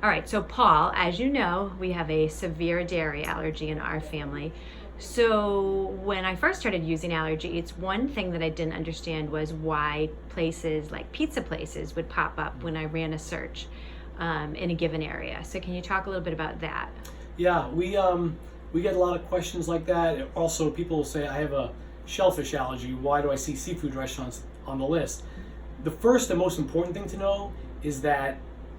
All right, so Paul, as you know, we have a severe dairy allergy in our family. So when I first started using Allergy Eats, one thing that I didn't understand was why places like pizza places would pop up when I ran a search in a given area. So can you talk a little bit about that? Yeah, we get a lot of questions like that. Also, people will say, I have a shellfish allergy. Why do I see seafood restaurants on the list? The first and most important thing to know is that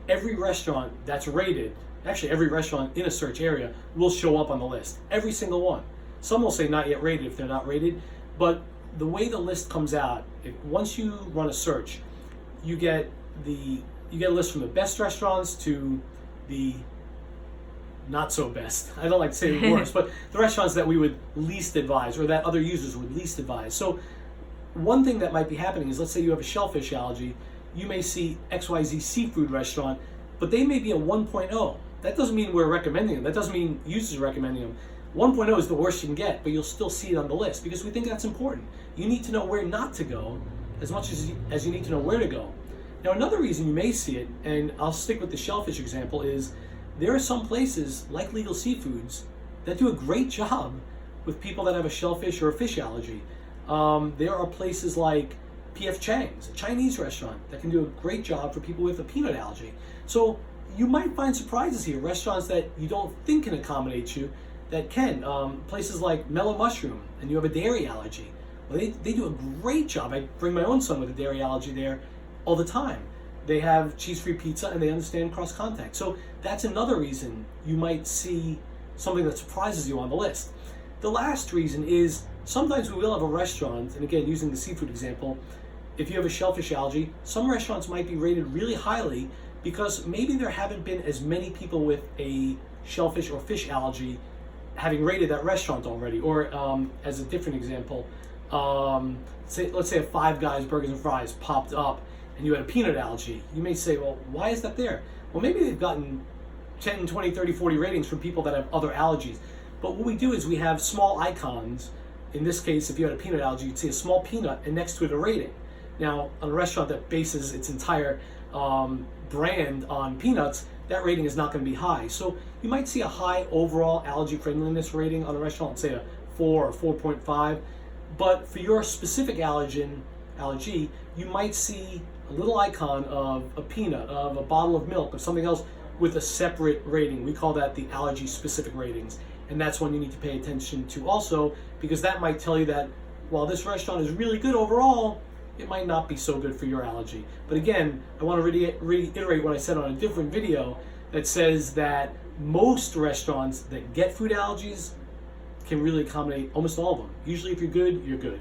every restaurant that's rated, actually every restaurant in a search area, will show up on the list. Every single one. Some will say not yet rated if they're not rated, but the way the list comes out, once you run a search, you get you get a list from the best restaurants to the not so best. I don't like to say the worst, but the restaurants that we would least advise or that other users would least advise. So one thing that might be happening is, let's say you have a shellfish allergy, you may see XYZ seafood restaurant, but they may be a 1.0. That doesn't mean we're recommending them. That doesn't mean users are recommending them. 1.0 is the worst you can get, but you'll still see it on the list because we think that's important. You need to know where not to go as much as you need to know where to go. Now, another reason you may see it, and I'll stick with the shellfish example, is there are some places like Legal Seafoods that do a great job with people that have a shellfish or a fish allergy. There are places like P.F. Chang's, a Chinese restaurant, that can do a great job for people with a peanut allergy. So you might find surprises here, restaurants that you don't think can accommodate you that can. Places like Mellow Mushroom, and you have a dairy allergy. Well, they do a great job. I bring my own son with a dairy allergy there all the time. They have cheese-free pizza and they understand cross-contact. So that's another reason you might see something that surprises you on the list. The last reason is sometimes we will have a restaurant, and again, using the seafood example, if you have a shellfish allergy, some restaurants might be rated really highly because maybe there haven't been as many people with a shellfish or fish allergy having rated that restaurant already. Or as a different example, let's say a Five Guys Burgers and Fries popped up and you had a peanut allergy. You may say, well, why is that there? Well, maybe they've gotten 10, 20, 30, 40 ratings from people that have other allergies. But what we do is we have small icons. In this case, if you had a peanut allergy, you'd see a small peanut and next to it a rating. Now, on a restaurant that bases its entire brand on peanuts, that rating is not going to be high. So you might see a high overall allergy friendliness rating on a restaurant, say a 4 or 4.5. But for your specific allergy, you might see a little icon of a peanut, of a bottle of milk, or something else with a separate rating. We call that the allergy specific ratings. And that's one you need to pay attention to also, because that might tell you that while this restaurant is really good overall, it might not be so good for your allergy. But again, I want to reiterate what I said on a different video that says that most restaurants that get food allergies can really accommodate almost all of them. Usually if you're good, you're good.